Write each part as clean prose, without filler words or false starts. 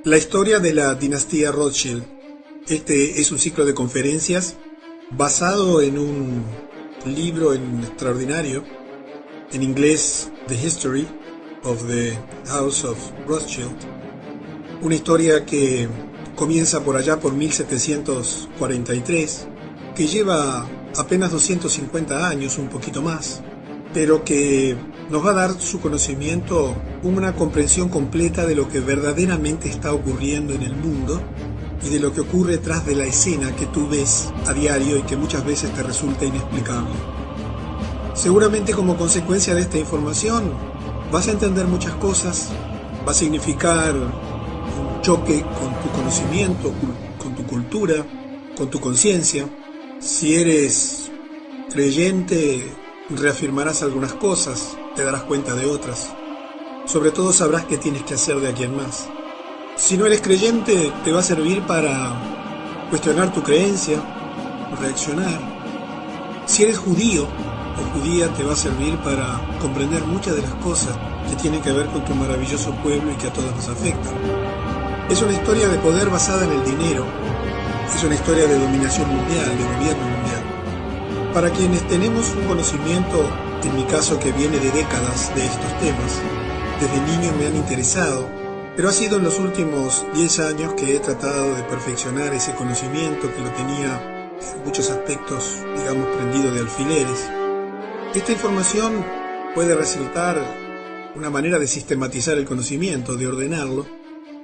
La historia de la dinastía Rothschild. Este es un ciclo de conferencias basado en un libro extraordinario, en inglés, The History of the House of Rothschild. Una historia que comienza por allá por 1743, que lleva apenas 250 años, un poquito más, pero que nos va a dar su conocimiento una comprensión completa de lo que verdaderamente está ocurriendo en el mundo y de lo que ocurre tras de la escena que tú ves a diario y que muchas veces te resulta inexplicable. Seguramente como consecuencia de esta información vas a entender muchas cosas, va a significar un choque con tu conocimiento, con tu cultura, con tu conciencia. Si eres creyente, reafirmarás algunas cosas, te darás cuenta de otras. Sobre todo sabrás qué tienes que hacer de aquí en más. Si no eres creyente, te va a servir para cuestionar tu creencia, reaccionar. Si eres judío o judía, te va a servir para comprender muchas de las cosas que tienen que ver con tu maravilloso pueblo y que a todos nos afectan. Es una historia de poder basada en el dinero. Es una historia de dominación mundial, de gobierno mundial. Para quienes tenemos un conocimiento, en mi caso que viene de décadas de estos temas, desde niño me han interesado, pero ha sido en los últimos 10 años que he tratado de perfeccionar ese conocimiento que lo tenía en muchos aspectos, digamos, prendido de alfileres. Esta información puede resultar una manera de sistematizar el conocimiento, de ordenarlo,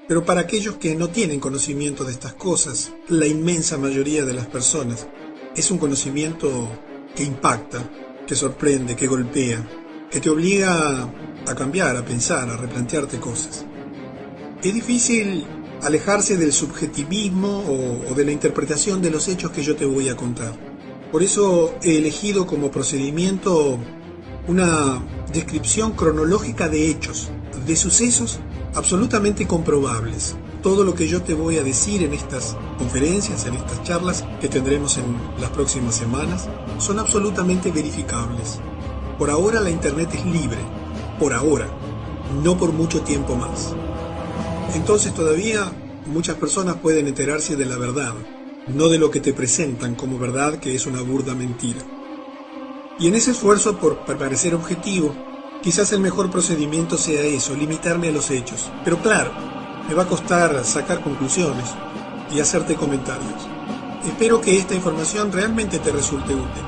pero para aquellos que no tienen conocimiento de estas cosas, la inmensa mayoría de las personas, es un conocimiento que impacta, que sorprende, que golpea, que te obliga a cambiar, a pensar, a replantearte cosas. Es difícil alejarse del subjetivismo o de la interpretación de los hechos que yo te voy a contar. Por eso he elegido como procedimiento una descripción cronológica de hechos, de sucesos absolutamente comprobables. Todo lo que yo te voy a decir en estas conferencias, en estas charlas que tendremos en las próximas semanas, son absolutamente verificables. Por ahora la Internet es libre, por ahora, no por mucho tiempo más. Entonces todavía muchas personas pueden enterarse de la verdad, no de lo que te presentan como verdad, que es una burda mentira. Y en ese esfuerzo por parecer objetivo, quizás el mejor procedimiento sea eso, limitarme a los hechos. Pero claro, me va a costar sacar conclusiones y hacerte comentarios. Espero que esta información realmente te resulte útil,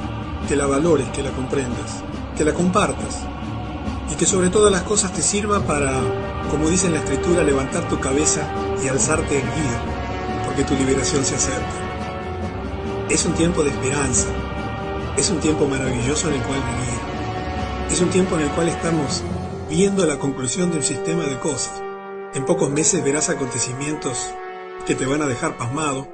que la valores, que la comprendas, que la compartas y que sobre todas las cosas te sirva para, como dice en la Escritura, levantar tu cabeza y alzarte erguido, porque tu liberación se acerca. Es un tiempo de esperanza, es un tiempo maravilloso en el cual vivir, es un tiempo en el cual estamos viendo la conclusión de un sistema de cosas. En pocos meses verás acontecimientos que te van a dejar pasmado,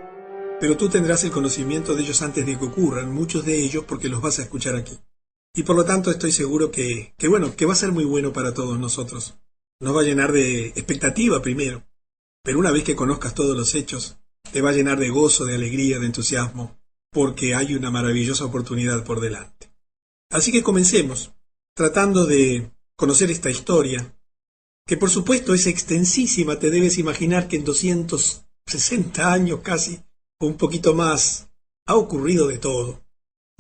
pero tú tendrás el conocimiento de ellos antes de que ocurran, muchos de ellos porque los vas a escuchar aquí. Y por lo tanto estoy seguro que va a ser muy bueno para todos nosotros. Nos va a llenar de expectativa primero, pero una vez que conozcas todos los hechos, te va a llenar de gozo, de alegría, de entusiasmo, porque hay una maravillosa oportunidad por delante. Así que comencemos, tratando de conocer esta historia, que por supuesto es extensísima. Te debes imaginar que en 260 años casi, o un poquito más, ha ocurrido de todo.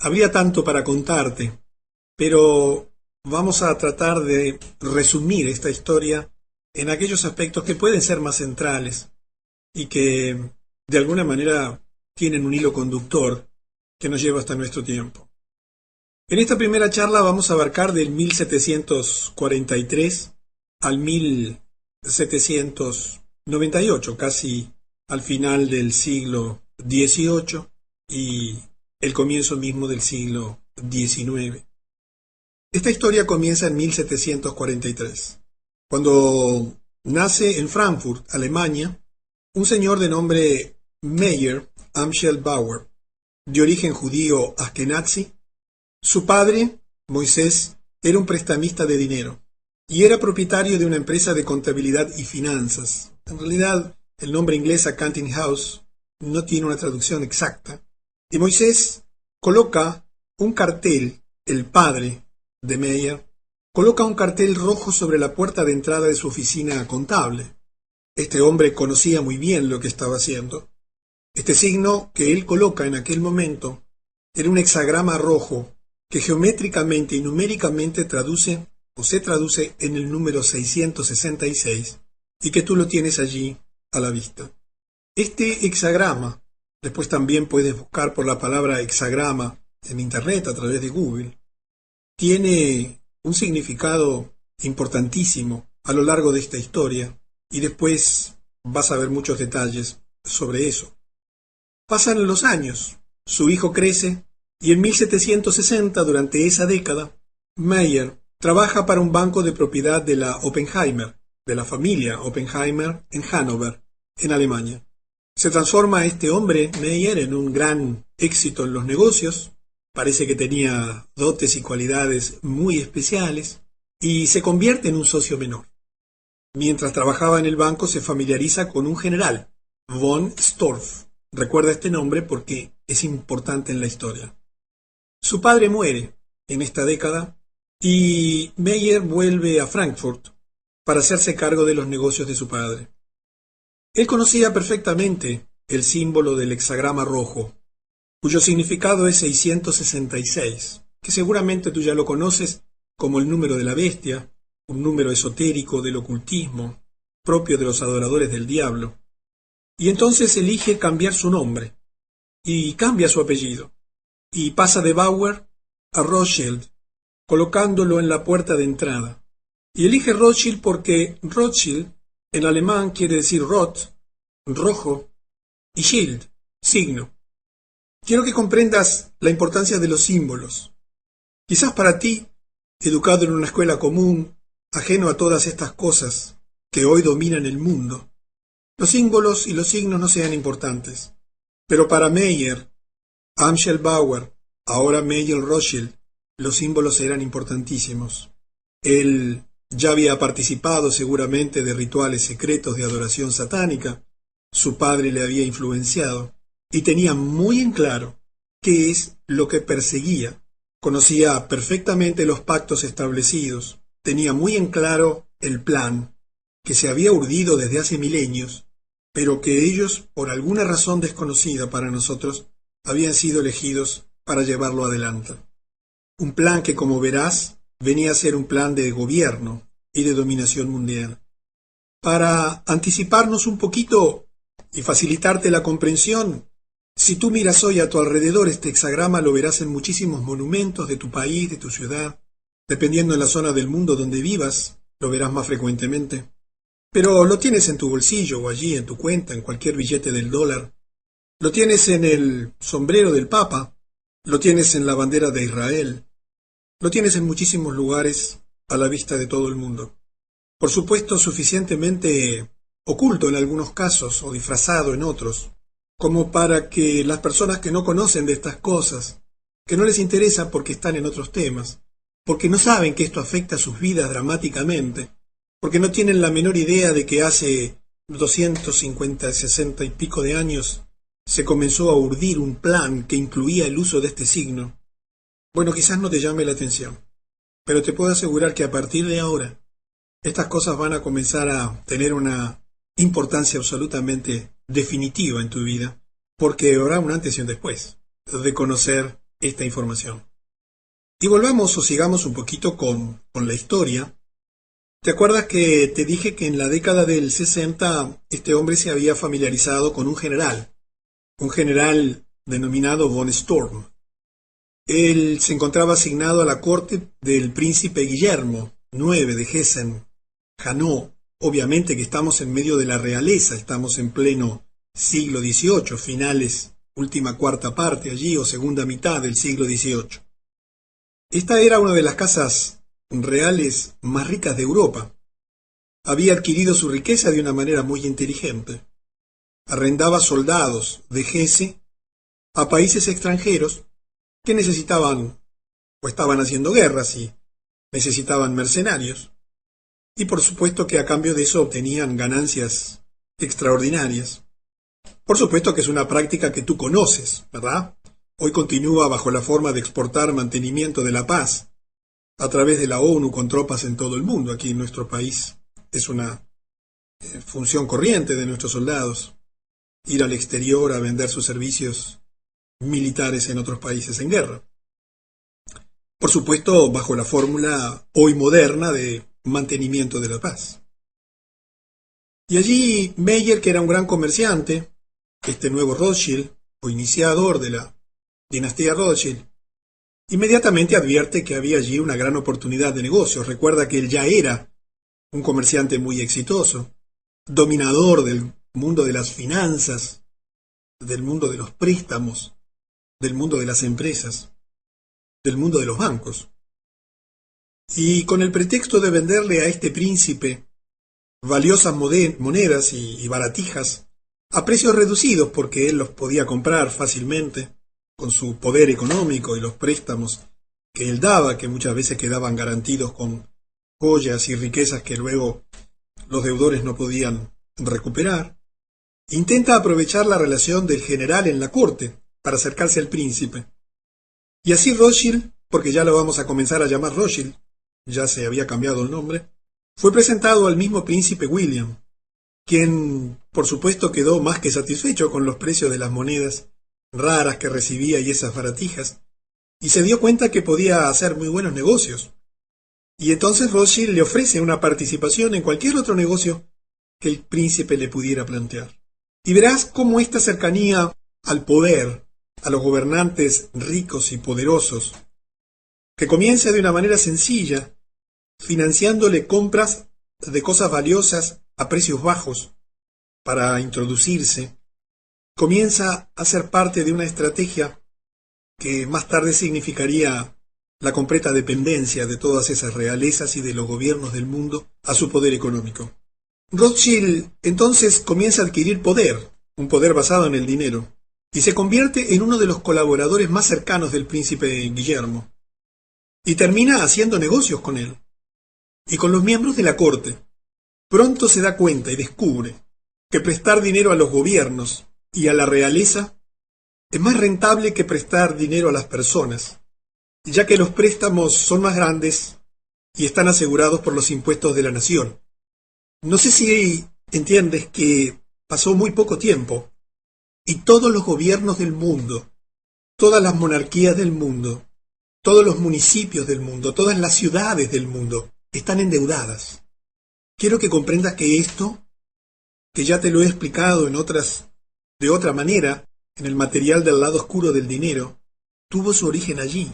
Habría tanto para contarte, pero vamos a tratar de resumir esta historia en aquellos aspectos que pueden ser más centrales y que de alguna manera tienen un hilo conductor que nos lleva hasta nuestro tiempo. En esta primera charla vamos a abarcar del 1743 al 1798, casi al final del siglo XVIII y el comienzo mismo del siglo XIX. Esta historia comienza en 1743, cuando nace en Frankfurt, Alemania, un señor de nombre Meyer Amschel Bauer, de origen judío askenazi. Su padre, Moisés, era un prestamista de dinero y era propietario de una empresa de contabilidad y finanzas. En realidad, el nombre inglés Accounting House no tiene una traducción exacta. Y Moisés coloca un cartel, el padre de Meyer, coloca un cartel rojo sobre la puerta de entrada de su oficina contable. Este hombre conocía muy bien lo que estaba haciendo. Este signo que él coloca en aquel momento era un hexagrama rojo que geométricamente y numéricamente se traduce en el número 666 y que tú lo tienes allí a la vista. Este hexagrama, después también puedes buscar por la palabra hexagrama en Internet a través de Google, tiene un significado importantísimo a lo largo de esta historia y después vas a ver muchos detalles sobre eso. Pasan los años, su hijo crece y en 1760, durante esa década, Meyer trabaja para un banco de propiedad de la Oppenheimer, de la familia Oppenheimer en Hannover, en Alemania. Se transforma este hombre, Meyer, en un gran éxito en los negocios. Parece que tenía dotes y cualidades muy especiales y se convierte en un socio menor. Mientras trabajaba en el banco se familiariza con un general, von Storff. Recuerda este nombre porque es importante en la historia. Su padre muere en esta década y Meyer vuelve a Frankfurt para hacerse cargo de los negocios de su padre. Él conocía perfectamente el símbolo del hexagrama rojo, cuyo significado es 666, que seguramente tú ya lo conoces como el número de la bestia, un número esotérico del ocultismo, propio de los adoradores del diablo. Y entonces elige cambiar su nombre, y cambia su apellido, y pasa de Bauer a Rothschild, colocándolo en la puerta de entrada. Y elige Rothschild porque Rothschild en alemán quiere decir Roth, rojo, y Schild, signo. Quiero que comprendas la importancia de los símbolos. Quizás para ti, educado en una escuela común, ajeno a todas estas cosas que hoy dominan el mundo, los símbolos y los signos no sean importantes. Pero para Meyer, Amschel Bauer, ahora Meyer Rothschild, los símbolos eran importantísimos. Él ya había participado seguramente de rituales secretos de adoración satánica, su padre le había influenciado, y tenía muy en claro qué es lo que perseguía. Conocía perfectamente los pactos establecidos, tenía muy en claro el plan que se había urdido desde hace milenios, pero que ellos, por alguna razón desconocida para nosotros, habían sido elegidos para llevarlo adelante. Un plan que, como verás, venía a ser un plan de gobierno y de dominación mundial. Para anticiparnos un poquito y facilitarte la comprensión, si tú miras hoy a tu alrededor este hexagrama lo verás en muchísimos monumentos de tu país, de tu ciudad. Dependiendo de la zona del mundo donde vivas, lo verás más frecuentemente. Pero lo tienes en tu bolsillo o allí en tu cuenta, en cualquier billete del dólar. Lo tienes en el sombrero del Papa, lo tienes en la bandera de Israel, lo tienes en muchísimos lugares a la vista de todo el mundo. Por supuesto, suficientemente oculto en algunos casos o disfrazado en otros, como para que las personas que no conocen de estas cosas, que no les interesa porque están en otros temas, porque no saben que esto afecta a sus vidas dramáticamente, porque no tienen la menor idea de que hace 250, 60 y pico de años se comenzó a urdir un plan que incluía el uso de este signo. Bueno, quizás no te llame la atención, pero te puedo asegurar que a partir de ahora estas cosas van a comenzar a tener una importancia absolutamente definitiva en tu vida, porque habrá un antes y un después de conocer esta información. Y volvamos o sigamos un poquito con la historia. ¿Te acuerdas que te dije que en la década del 60 este hombre se había familiarizado con un general denominado von Storm? Él se encontraba asignado a la corte del príncipe Guillermo IX de Hessen-Hanau. Obviamente que estamos en medio de la realeza, estamos en pleno siglo XVIII, finales, última cuarta parte allí o segunda mitad del siglo XVIII. Esta era una de las casas reales más ricas de Europa. Había adquirido su riqueza de una manera muy inteligente. Arrendaba soldados de Hesse a países extranjeros que necesitaban o estaban haciendo guerras y necesitaban mercenarios. Y por supuesto que a cambio de eso obtenían ganancias extraordinarias. Por supuesto que es una práctica que tú conoces, ¿verdad? Hoy continúa bajo la forma de exportar mantenimiento de la paz. a través de la ONU con tropas en todo el mundo. Aquí en nuestro país es una función corriente de nuestros soldados ir al exterior a vender sus servicios militares en otros países en guerra. Por supuesto, bajo la fórmula hoy moderna de mantenimiento de la paz. Y allí Meyer, que era un gran comerciante, este nuevo Rothschild, o iniciador de la dinastía Rothschild, inmediatamente advierte que había allí una gran oportunidad de negocios. Recuerda que él ya era un comerciante muy exitoso, dominador del mundo de las finanzas, del mundo de los préstamos, del mundo de las empresas, del mundo de los bancos. Y con el pretexto de venderle a este príncipe valiosas monedas y baratijas a precios reducidos, porque él los podía comprar fácilmente con su poder económico y los préstamos que él daba, que muchas veces quedaban garantidos con joyas y riquezas que luego los deudores no podían recuperar, intenta aprovechar la relación del general en la corte para acercarse al príncipe. Y así Rothschild, porque ya lo vamos a comenzar a llamar Rothschild, ya se había cambiado el nombre, fue presentado al mismo príncipe William, quien por supuesto quedó más que satisfecho con los precios de las monedas raras que recibía y esas baratijas, y se dio cuenta que podía hacer muy buenos negocios. Y entonces Rothschild le ofrece una participación en cualquier otro negocio que el príncipe le pudiera plantear. Y verás cómo esta cercanía al poder, a los gobernantes ricos y poderosos, que comienza de una manera sencilla, financiándole compras de cosas valiosas a precios bajos para introducirse, comienza a ser parte de una estrategia que más tarde significaría la completa dependencia de todas esas realezas y de los gobiernos del mundo a su poder económico. Rothschild entonces comienza a adquirir poder, un poder basado en el dinero, y se convierte en uno de los colaboradores más cercanos del príncipe Guillermo, y termina haciendo negocios con él, y con los miembros de la corte. Pronto se da cuenta y descubre que prestar dinero a los gobiernos y a la realeza es más rentable que prestar dinero a las personas, ya que los préstamos son más grandes y están asegurados por los impuestos de la nación. No sé si entiendes que pasó muy poco tiempo y todos los gobiernos del mundo, todas las monarquías del mundo, todos los municipios del mundo, todas las ciudades del mundo están endeudadas. Quiero que comprendas que esto, que ya te lo he explicado de otra manera, en el material del lado oscuro del dinero, tuvo su origen allí.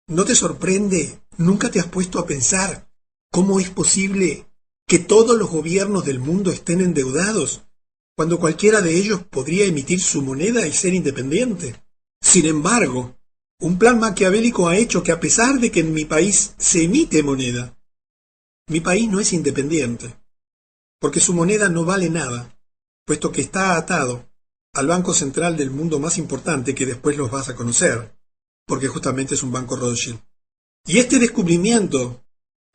¿No te sorprende? ¿Nunca te has puesto a pensar cómo es posible que todos los gobiernos del mundo estén endeudados, cuando cualquiera de ellos podría emitir su moneda y ser independiente? Sin embargo, un plan maquiavélico ha hecho que, a pesar de que en mi país se emite moneda, mi país no es independiente, porque su moneda no vale nada, puesto que está atado al banco central del mundo más importante, que después los vas a conocer, porque justamente es un banco Rothschild. Y este descubrimiento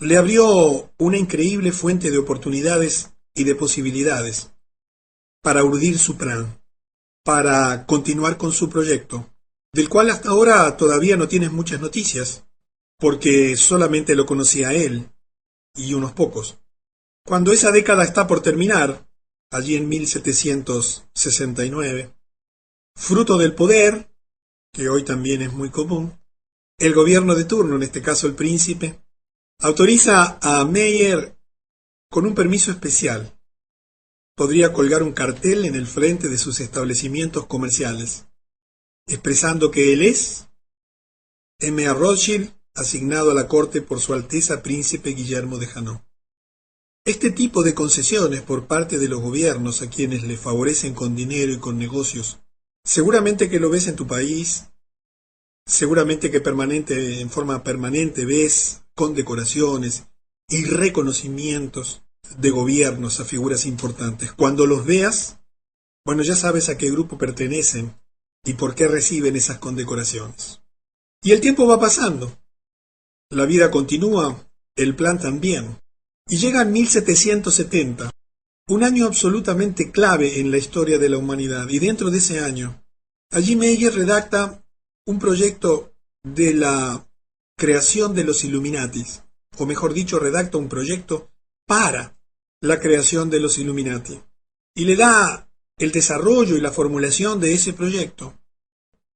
le abrió una increíble fuente de oportunidades y de posibilidades para urdir su plan, para continuar con su proyecto, del cual hasta ahora todavía no tienes muchas noticias, porque solamente lo conocía él y unos pocos. Cuando esa década está por terminar, allí en 1769, fruto del poder, que hoy también es muy común, el gobierno de turno, en este caso el príncipe, autoriza a Meyer con un permiso especial. Podría colgar un cartel en el frente de sus establecimientos comerciales, expresando que él es M.A. Rothschild, asignado a la corte por Su Alteza Príncipe Guillermo de Hainaut. Este tipo de concesiones por parte de los gobiernos a quienes le favorecen con dinero y con negocios, seguramente que lo ves en tu país, seguramente que en forma permanente ves condecoraciones y reconocimientos de gobiernos a figuras importantes. Cuando los veas, bueno, ya sabes a qué grupo pertenecen y por qué reciben esas condecoraciones. Y el tiempo va pasando. La vida continúa, el plan también. Y llega 1770, un año absolutamente clave en la historia de la humanidad. Y dentro de ese año, allí Meyer redacta un proyecto de la creación de los Illuminatis, o mejor dicho, redacta un proyecto para la creación de los Illuminati, y le da el desarrollo y la formulación de ese proyecto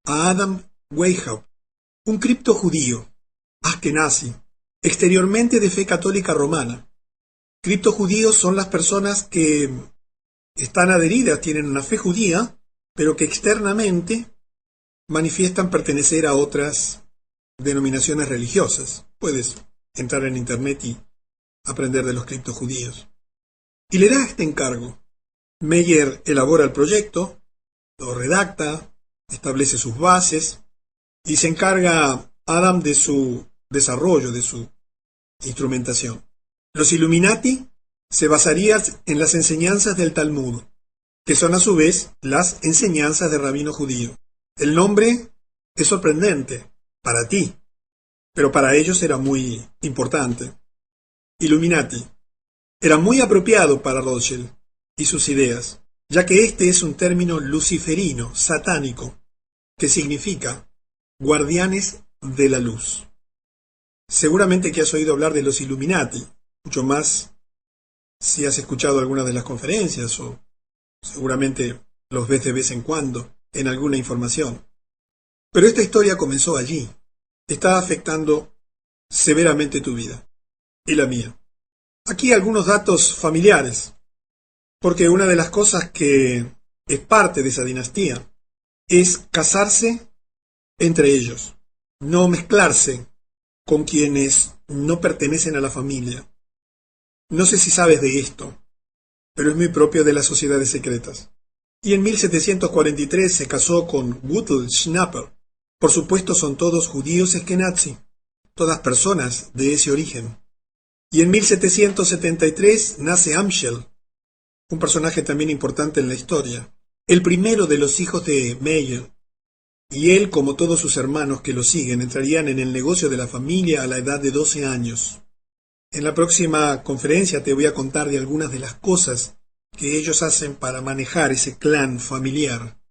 a Adam Weishaupt, un cripto judío, Ashkenazi, exteriormente de fe católica romana. Criptojudíos son las personas que están adheridas, tienen una fe judía, pero que externamente manifiestan pertenecer a otras denominaciones religiosas. Puedes entrar en internet y aprender de los criptojudíos. Y le da este encargo. Meyer elabora el proyecto, lo redacta, establece sus bases y se encarga Adam de su desarrollo, de su instrumentación. Los Illuminati se basarían en las enseñanzas del Talmud, que son a su vez las enseñanzas del rabino judío. El nombre es sorprendente para ti, pero para ellos era muy importante. Illuminati era muy apropiado para Rothschild y sus ideas, ya que este es un término luciferino, satánico, que significa guardianes de la luz. Seguramente que has oído hablar de los Illuminati, mucho más si has escuchado alguna de las conferencias o seguramente los ves de vez en cuando en alguna información. Pero esta historia comenzó allí. Está afectando severamente tu vida y la mía. Aquí algunos datos familiares, porque una de las cosas que es parte de esa dinastía es casarse entre ellos, no mezclarse con quienes no pertenecen a la familia. No sé si sabes de esto, pero es muy propio de las sociedades secretas. Y en 1743 se casó con Gutel Schnapper. Por supuesto son todos judíos eskenazi, todas personas de ese origen. Y en 1773 nace Amschel, un personaje también importante en la historia, el primero de los hijos de Meyer. Y él, como todos sus hermanos que lo siguen, entrarían en el negocio de la familia a la edad de 12 años. En la próxima conferencia te voy a contar de algunas de las cosas que ellos hacen para manejar ese clan familiar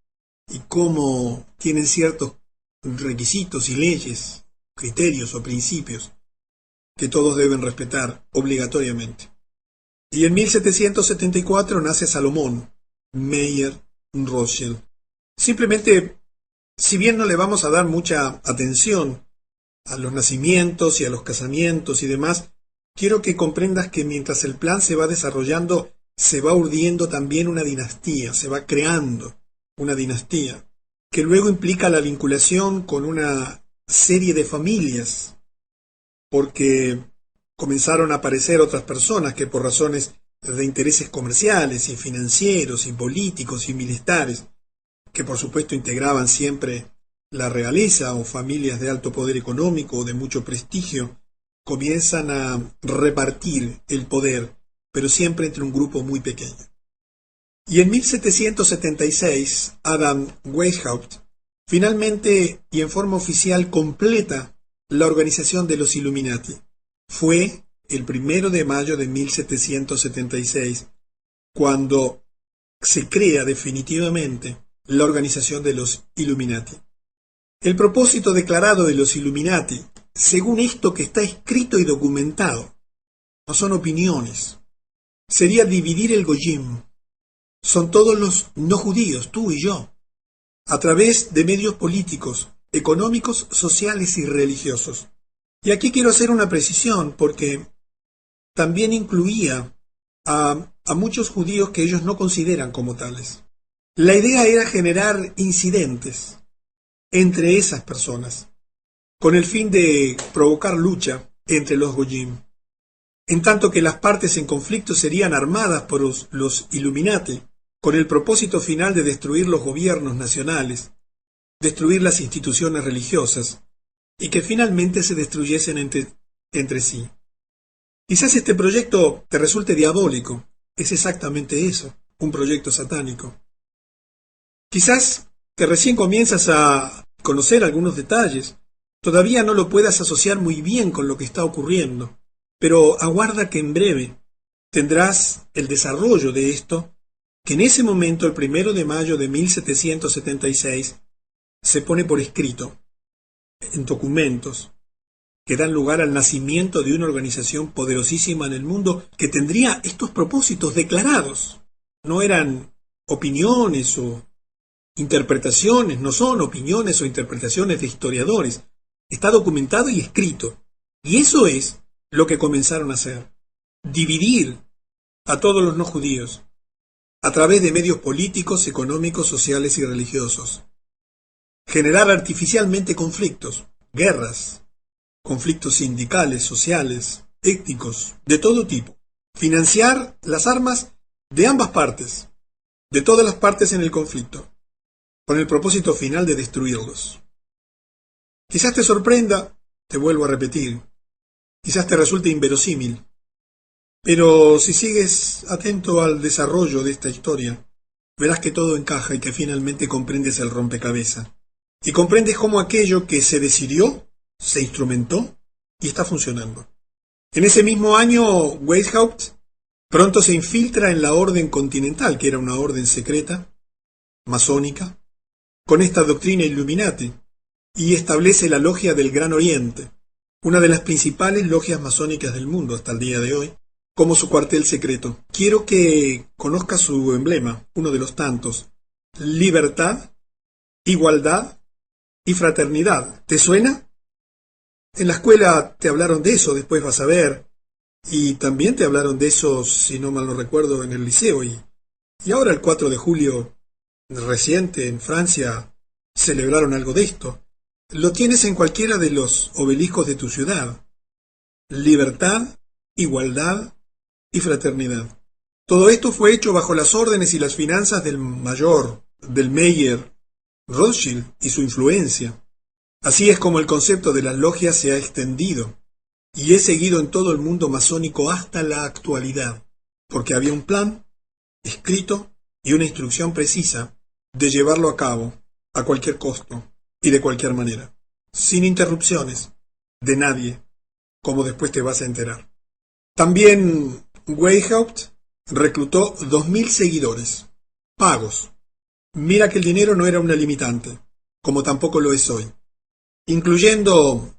y cómo tienen ciertos requisitos y leyes, criterios o principios que todos deben respetar obligatoriamente. Y en 1774 nace Salomón Meyer Rothschild. Simplemente, si bien no le vamos a dar mucha atención a los nacimientos y a los casamientos y demás, quiero que comprendas que mientras el plan se va desarrollando, se va urdiendo también una dinastía, se va creando una dinastía, que luego implica la vinculación con una serie de familias, porque comenzaron a aparecer otras personas que por razones de intereses comerciales y financieros y políticos y militares, que por supuesto integraban siempre la realeza o familias de alto poder económico o de mucho prestigio, comienzan a repartir el poder, pero siempre entre un grupo muy pequeño. Y en 1776, Adam Weishaupt finalmente y en forma oficial completa la organización de los Illuminati. Fue el 1 de mayo de 1776 cuando se crea definitivamente la organización de los Illuminati. El propósito declarado de los Illuminati, según esto que está escrito y documentado, no son opiniones, sería dividir el Goyim. Son todos los no judíos, tú y yo, a través de medios políticos, económicos, sociales y religiosos. Y aquí quiero hacer una precisión porque también incluía a muchos judíos que ellos no consideran como tales. La idea era generar incidentes entre esas personas, con el fin de provocar lucha entre los Goyim, en tanto que las partes en conflicto serían armadas por los Illuminati, con el propósito final de destruir los gobiernos nacionales, destruir las instituciones religiosas, y que finalmente se destruyesen entre sí. Quizás este proyecto te resulte diabólico, es exactamente eso, un proyecto satánico. Quizás que recién comienzas a conocer algunos detalles, todavía no lo puedas asociar muy bien con lo que está ocurriendo, pero aguarda que en breve tendrás el desarrollo de esto, que en ese momento, el 1 de mayo de 1776, se pone por escrito, en documentos, que dan lugar al nacimiento de una organización poderosísima en el mundo que tendría estos propósitos declarados. No eran opiniones o interpretaciones, no son opiniones o interpretaciones de historiadores. Está documentado y escrito. Y eso es lo que comenzaron a hacer. Dividir a todos los no judíos a través de medios políticos, económicos, sociales y religiosos. Generar artificialmente conflictos, guerras, conflictos sindicales, sociales, étnicos, de todo tipo. Financiar las armas de ambas partes, de todas las partes en el conflicto, con el propósito final de destruirlos. Quizás te sorprenda, te vuelvo a repetir, quizás te resulte inverosímil, pero si sigues atento al desarrollo de esta historia, verás que todo encaja y que finalmente comprendes el rompecabezas. Y comprendes cómo aquello que se decidió, se instrumentó y está funcionando. En ese mismo año, Weishaupt pronto se infiltra en la Orden Continental, que era una orden secreta, masónica, con esta doctrina Illuminati, y establece la Logia del Gran Oriente, una de las principales logias masónicas del mundo hasta el día de hoy, como su cuartel secreto. Quiero que conozcas su emblema, uno de los tantos: libertad, igualdad y fraternidad. ¿Te suena? En la escuela te hablaron de eso, después vas a ver, y también te hablaron de eso, si no mal no recuerdo, en el liceo, y ahora el 4 de julio reciente en Francia celebraron algo de esto. Lo tienes en cualquiera de los obeliscos de tu ciudad. Libertad, igualdad y fraternidad. Todo esto fue hecho bajo las órdenes y las finanzas del mayor, del Mayer Rothschild y su influencia. Así es como el concepto de las logias se ha extendido y es seguido en todo el mundo masónico hasta la actualidad, porque había un plan escrito y una instrucción precisa de llevarlo a cabo a cualquier costo y de cualquier manera, sin interrupciones de nadie, como después te vas a enterar. También Weishaupt reclutó 2.000 seguidores, pagos. Mira que el dinero no era una limitante, como tampoco lo es hoy, incluyendo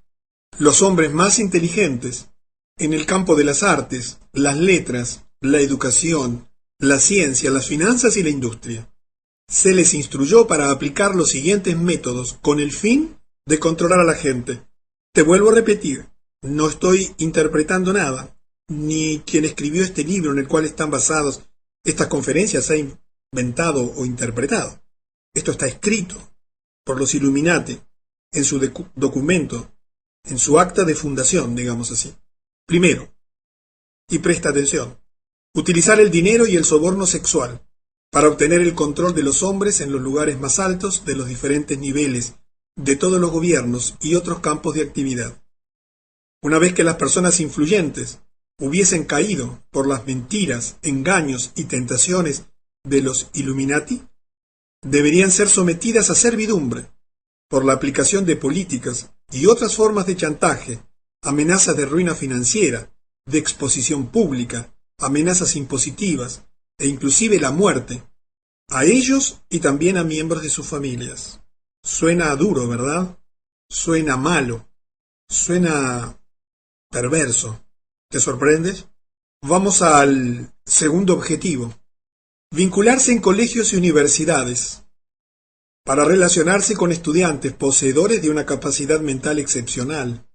los hombres más inteligentes en el campo de las artes, las letras, la educación, la ciencia, las finanzas y la industria. Se les instruyó para aplicar los siguientes métodos con el fin de controlar a la gente. Te vuelvo a repetir, no estoy interpretando nada, ni quien escribió este libro en el cual están basadas estas conferencias ha inventado o interpretado. Esto está escrito por los Illuminati en su documento, en su acta de fundación, digamos así. Primero, y presta atención, utilizar el dinero y el soborno sexual para obtener el control de los hombres en los lugares más altos de los diferentes niveles de todos los gobiernos y otros campos de actividad. Una vez que las personas influyentes hubiesen caído por las mentiras, engaños y tentaciones de los Illuminati, deberían ser sometidas a servidumbre por la aplicación de políticas y otras formas de chantaje, amenazas de ruina financiera, de exposición pública, amenazas impositivas e inclusive la muerte, a ellos y también a miembros de sus familias. Suena duro, ¿verdad? Suena malo, suena perverso. ¿Te sorprendes? Vamos al segundo objetivo: vincularse en colegios y universidades para relacionarse con estudiantes poseedores de una capacidad mental excepcional,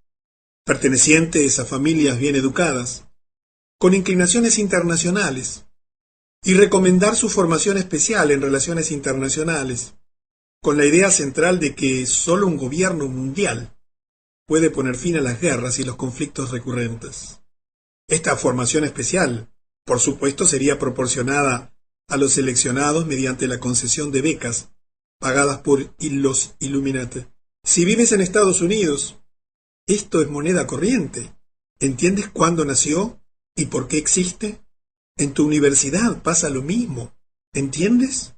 pertenecientes a familias bien educadas, con inclinaciones internacionales, y recomendar su formación especial en relaciones internacionales, con la idea central de que solo un gobierno mundial puede poner fin a las guerras y los conflictos recurrentes. Esta formación especial, por supuesto, sería proporcionada a los seleccionados mediante la concesión de becas pagadas por los Illuminati. Si vives en Estados Unidos, esto es moneda corriente. ¿Entiendes cuándo nació y por qué existe? En tu universidad pasa lo mismo. ¿Entiendes?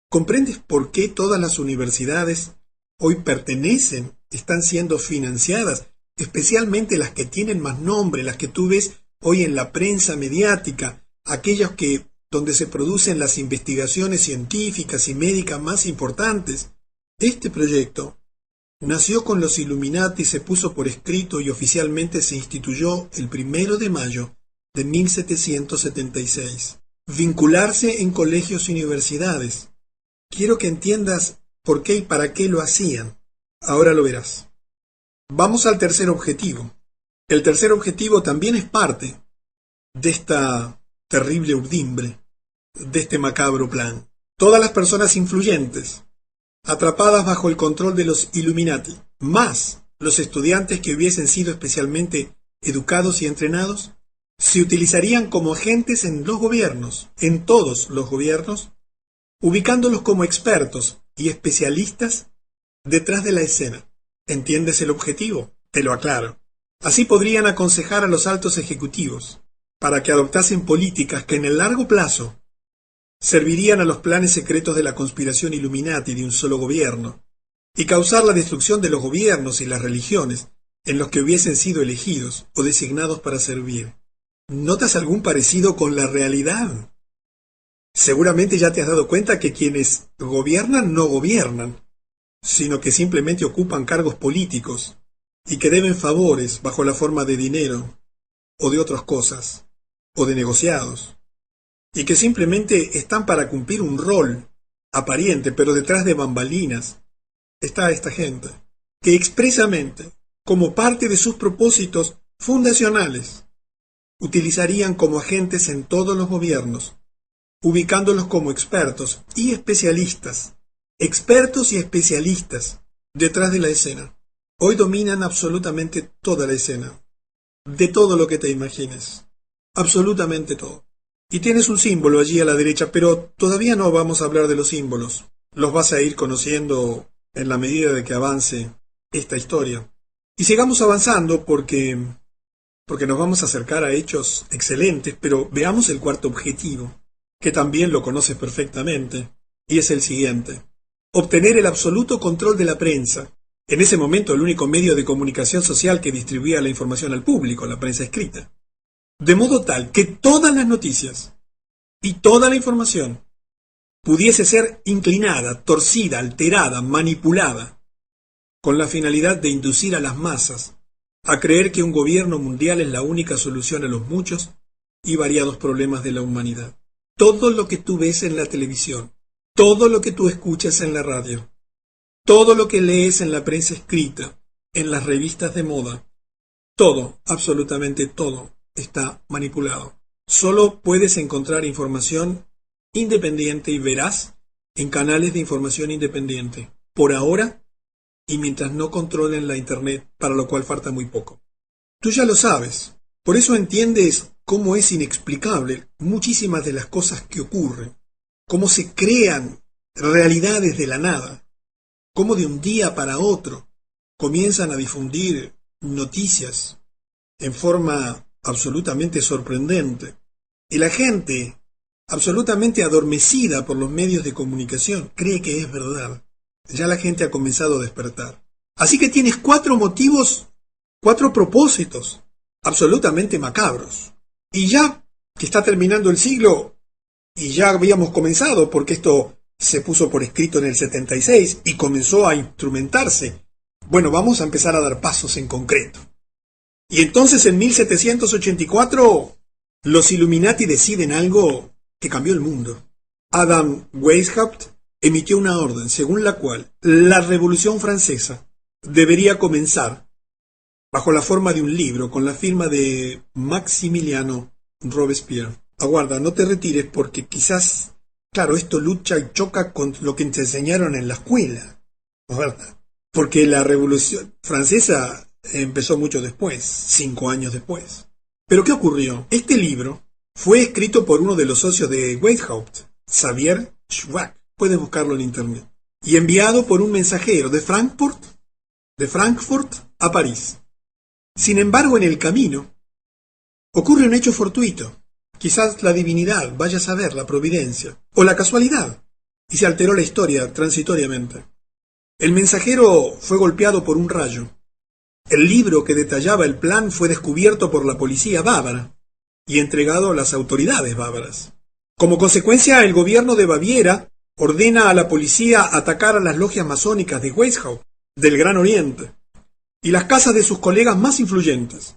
¿Comprendes por qué todas las universidades hoy pertenecen, están siendo financiadas, especialmente las que tienen más nombre, las que tú ves hoy en la prensa mediática, aquellas donde se producen las investigaciones científicas y médicas más importantes? Este proyecto Nació con los Illuminati, se puso por escrito y oficialmente se instituyó el 1 de mayo de 1776. Vincularse en colegios y universidades. Quiero que entiendas por qué y para qué lo hacían. Ahora lo verás. Vamos al tercer objetivo. El tercer objetivo también es parte de esta terrible urdimbre, de este macabro plan. Todas las personas influyentes, atrapadas bajo el control de los Illuminati, más los estudiantes que hubiesen sido especialmente educados y entrenados, se utilizarían como agentes en los gobiernos, en todos los gobiernos, ubicándolos como expertos y especialistas detrás de la escena. ¿Entiendes el objetivo? Te lo aclaro. Así podrían aconsejar a los altos ejecutivos para que adoptasen políticas que en el largo plazo servirían a los planes secretos de la conspiración Illuminati de un solo gobierno, y causar la destrucción de los gobiernos y las religiones en los que hubiesen sido elegidos o designados para servir. ¿Notas algún parecido con la realidad? Seguramente ya te has dado cuenta que quienes gobiernan no gobiernan, sino que simplemente ocupan cargos políticos y que deben favores bajo la forma de dinero o de otras cosas, o de negociados, y que simplemente están para cumplir un rol aparente, pero detrás de bambalinas está esta gente, que expresamente, como parte de sus propósitos fundacionales, utilizarían como agentes en todos los gobiernos, ubicándolos como expertos y especialistas detrás de la escena. Hoy dominan absolutamente toda la escena, de todo lo que te imagines, absolutamente todo. Y tienes un símbolo allí a la derecha, pero todavía no vamos a hablar de los símbolos. Los vas a ir conociendo en la medida de que avance esta historia. Y sigamos avanzando porque nos vamos a acercar a hechos excelentes, pero veamos el cuarto objetivo, que también lo conoces perfectamente, y es el siguiente: obtener el absoluto control de la prensa. En ese momento el único medio de comunicación social que distribuía la información al público, la prensa escrita. De modo tal que todas las noticias y toda la información pudiese ser inclinada, torcida, alterada, manipulada, con la finalidad de inducir a las masas a creer que un gobierno mundial es la única solución a los muchos y variados problemas de la humanidad. Todo lo que tú ves en la televisión, todo lo que tú escuchas en la radio, todo lo que lees en la prensa escrita, en las revistas de moda, todo, absolutamente todo, está manipulado. Solo puedes encontrar información independiente y veraz en canales de información independiente, por ahora, y mientras no controlen la Internet, para lo cual falta muy poco. Tú ya lo sabes, por eso entiendes cómo es inexplicable muchísimas de las cosas que ocurren, cómo se crean realidades de la nada, cómo de un día para otro comienzan a difundir noticias en forma absolutamente sorprendente, y la gente, absolutamente adormecida por los medios de comunicación, cree que es verdad. Ya la gente ha comenzado a despertar. Así que tienes 4 motivos, 4 propósitos, absolutamente macabros. Y ya que está terminando el siglo, y ya habíamos comenzado, porque esto se puso por escrito en el 76 y comenzó a instrumentarse, bueno, vamos a empezar a dar pasos en concreto. Y entonces en 1784 los Illuminati deciden algo que cambió el mundo. Adam Weishaupt emitió una orden según la cual la Revolución Francesa debería comenzar bajo la forma de un libro con la firma de Maximiliano Robespierre. Aguarda, no te retires porque quizás, claro, esto lucha y choca con lo que te enseñaron en la escuela, ¿no es verdad? Porque la Revolución Francesa empezó mucho después, 5 años después. ¿Pero qué ocurrió? Este libro fue escrito por uno de los socios de Weishaupt, Xavier Schwab, puedes buscarlo en internet, y enviado por un mensajero de Frankfurt a París. Sin embargo, en el camino ocurre un hecho fortuito, quizás la divinidad, vaya a saber, la providencia, o la casualidad, y se alteró la historia transitoriamente. El mensajero fue golpeado por un rayo. El libro que detallaba el plan fue descubierto por la policía bávara y entregado a las autoridades bávaras. Como consecuencia, el gobierno de Baviera ordena a la policía atacar a las logias masónicas de Weishaupt, del Gran Oriente y las casas de sus colegas más influyentes.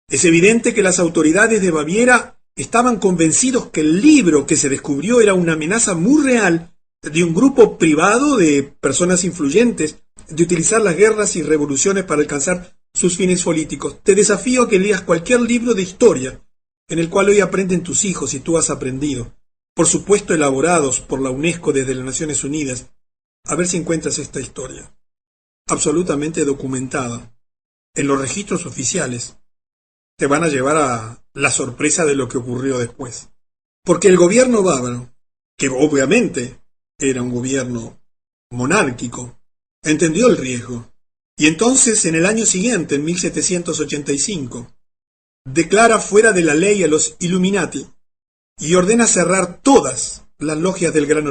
Es evidente que las autoridades de Baviera estaban convencidos que el libro que se descubrió era una amenaza muy real de un grupo privado de personas influyentes de utilizar las guerras y revoluciones para alcanzar sus fines políticos. Te desafío a que leas cualquier libro de historia en el cual hoy aprenden tus hijos y tú has aprendido, por supuesto elaborados por la UNESCO desde las Naciones Unidas, a ver si encuentras esta historia, absolutamente documentada, en los registros oficiales. Te van a llevar a la sorpresa de lo que ocurrió después. Porque el gobierno bávaro, que obviamente era un gobierno monárquico, entendió el riesgo. Y entonces, en el año siguiente, en 1785, declara fuera de la ley a los Illuminati y ordena cerrar todas las logias del Gran Oriente.